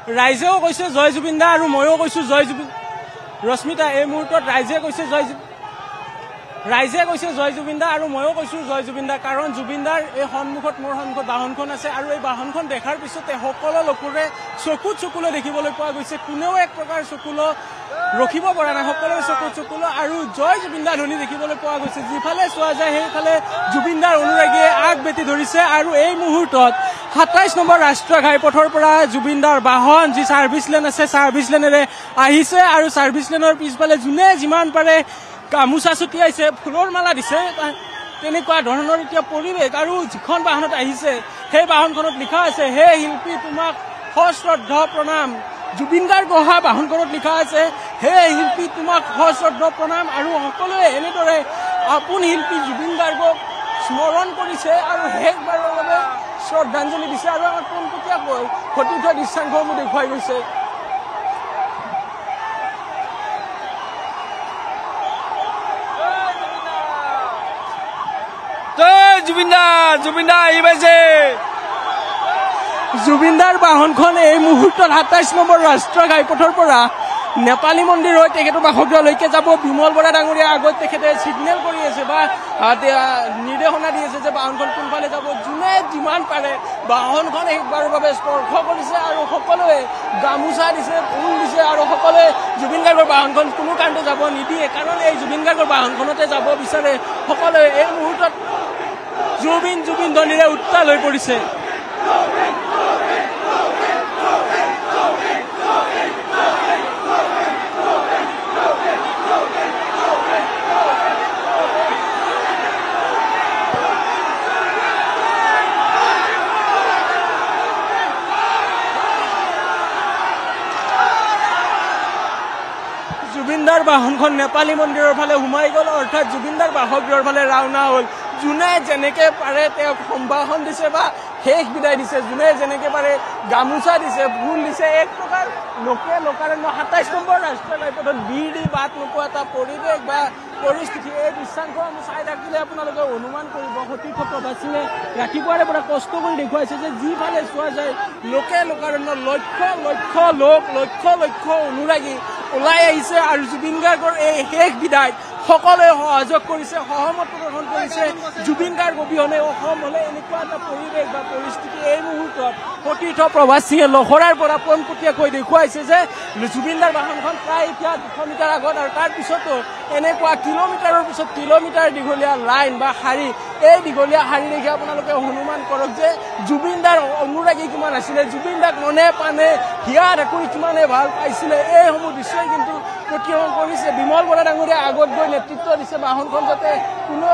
ৰাইজেও কৈছে জয় জুবিন দা আৰু ময়ো কৈছো জয় জুবিন ৰশ্মিতা এই মুহূৰ্তত ৰাইজে কৈছে জয় জুবিন দা আৰু ময়ো কৈছো জয় জুবিন দা কাৰণ জুবিন দাৰ এই সন্মুখত মোৰ সন্মুখত বাহনখন আছে আৰু এই বাহনখন দেখাৰ পিছতে সকলো লোকৰে চকুলৈ দেখিবলৈ পোৱা গৈছে কোনেও এক প্ৰকাৰ চকুলো ৰখিব পৰা নাই সকলোৰে চকুলো আৰু জয় জুবিন দা ধ্বনি দেখিবলৈ পোৱা গৈছে যিফালে চোৱা যায় সেইফালে জুবিন দাৰ অনুৰাগীয়ে আগ বেটি ধৰিছে আৰু এই মুহূৰ্তত ২৭ নম্বৰ ৰাষ্ট্ৰীয় ঘাইপথৰ পৰা জুবিন দাৰ বাহন যি ছাৰ্ভিচ লেন আছে ছাৰ্ভিচ লেনেৰে আহিছে আৰু ছাৰ্ভিচ লেনৰ পিছফালে যোনে যিমান পাৰে গামোচা ছটিয়াইছে ফুলৰ মালা দিছে তেনেকুৱা ধৰণৰ এতিয়া পৰিৱেশ আৰু যিখন বাহনত আহিছে সেই বাহনখনত লিখা আছে হে শিল্পী তোমাক সশ্ৰদ্ধ প্ৰণাম জুবিন গাৰ্গ অহা বাহনখনত লিখা আছে হে শিল্পী তোমাক সশ্ৰদ্ধ প্ৰণাম আৰু সকলোৱে এনেদৰে আপোন শিল্পী জুবিন গাৰ্গক স্মৰণ কৰিছে আৰু শেষবাৰৰ বাবে শ্ৰদ্ধাঞ্জলি দিছে আৰু আমাক পোনপটীয়াকৈ ঘটি উঠা দৃশ্যাংশসমূহ দেখুৱাই গৈছে জুবিনদাৰ বাহনখন এই মুহূৰ্তত ২৭ নম্বৰ ৰাষ্ট্ৰীয় ঘাইপথৰ পৰা নেপালী মন্দিৰ হৈ তেখেতৰ বাসগৃহলৈকে যাব বিমল বৰা ডাঙৰীয়া আগত তেখেতে ছিগনেল কৰি আছে বা নিৰ্দেশনা দি আছে যে বাহনখন কোনফালে যাব যোনে যিমান পাৰে বাহনখন শেষবাৰৰ বাবে স্পৰ্শ কৰিছে আৰু সকলোৱে গামোচা দিছে ফুল দিছে আৰু সকলোৱে জুবিন গাৰ্গৰ বাহনখন কোনো কাৰণতে যাব নিদিয়ে কাৰণ এই জুবিন গাৰ্গৰ বাহনখনতে যাব বিচাৰে সকলোৱে এই মুহূৰ্তত জুবিন ধ্বনিৰে উত্তাল হৈ পৰিছে জুবিনদাৰ বাহনখন নেপালী মন্দিৰৰ ফালে সোমাই গ'ল অৰ্থাৎ জুবিনদাৰ বাসগৃহৰ ফালে ৰাওনা হ'ল যোনে যেনেকে পাৰে তেওঁক সম্ভাষণ দিছে বা শেষ বিদায় দিছে যোনে যেনেকে পাৰে গামোচা দিছে ফুল দিছে এক প্ৰকাৰ লোকাৰণ্য ২৭ নম্বৰ ৰাষ্ট্ৰীয় ঘাইপথত দি বাট নোপোৱা এটা পৰিৱেশ বা পৰিস্থিতি এই দৃশ্যাংশ আমি চাই থাকিলে আপোনালোকে অনুমান কৰিব সতীৰ্থ প্ৰভাত সিঙে ৰাতিপুৱাৰে পৰা কষ্ট কৰি দেখুৱাইছে যে যিফালে চোৱা যায় লোকাৰণ্য লক্ষ অনুৰাগী ওলাই আহিছে আৰু জুবিন গাৰ্গৰ এই শেষ বিদায় সকলোৱে সহযোগ কৰিছে সহমত প্ৰদৰ্শন কৰিছে জুবিন গাৰ্গ অবিহনে অসম হলে এনেকুৱা এটা পৰিৱেশ বা পৰিস্থিতি এই মুহূৰ্তত সতীৰ্থ প্ৰভাত সিঙে লহৰাৰ পৰা পোনপটীয়াকৈ দেখুৱাইছে যে জুবিনদাৰ বাহনখন প্ৰায় এতিয়া ২০০ মিটাৰ আগত আৰু তাৰ পিছতো এনেকুৱা কিলোমিটাৰৰ পিছত কিলোমিটাৰ দীঘলীয়া লাইন বা শাৰী এই দীঘলীয়া শাৰী দেখি আপোনালোকে অনুমান কৰক যে জুবিনদাৰ অনুৰাগী কিমান আছিলে জুবিনদাক মনে প্ৰাণে হিয়া ঢাকুৰি কিমানে ভাল পাইছিলে এইসমূহ দৃশ্যই কিন্তু প্ৰতিহৰণ কৰিছে বিমল বৰা ডাঙৰীয়া আগত গৈ নেতৃত্ব দিছে বাহনখন যাতে কোনো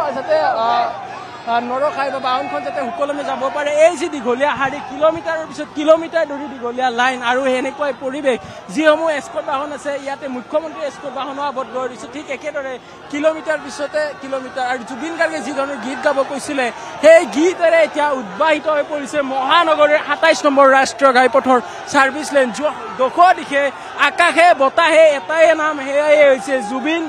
নৰখাই বা বাহনখন যাতে সুকলমে যাব পাৰে এই যি দীঘলীয়া শাৰী কিলোমিটাৰৰ পিছত কিলোমিটাৰ ধৰি দীঘলীয়া লাইন আৰু এনেকুৱাই পৰিৱেশ যিসমূহ এস্কৰ্ট বাহন আছে ইয়াতে মুখ্যমন্ত্ৰী এস্কৰ্ট বাহনো আবদ্ধ কৰিছে ঠিক একেদৰে কিলোমিটাৰ পিছতে কিলোমিটাৰ আৰু জুবিন গাৰ্গে যি ধৰণৰ গীত গাব কৈছিলে সেই গীতেৰে এতিয়া উদ্বাহিত হৈ পৰিছে মহানগৰীৰ ২৭ নম্বৰ ৰাষ্ট্ৰীয় ঘাইপথৰ ছাৰ্ভিচ লেন দোষ দিশে আকাশে বতাহে এটাই নাম সেয়াই হৈছে জুবিন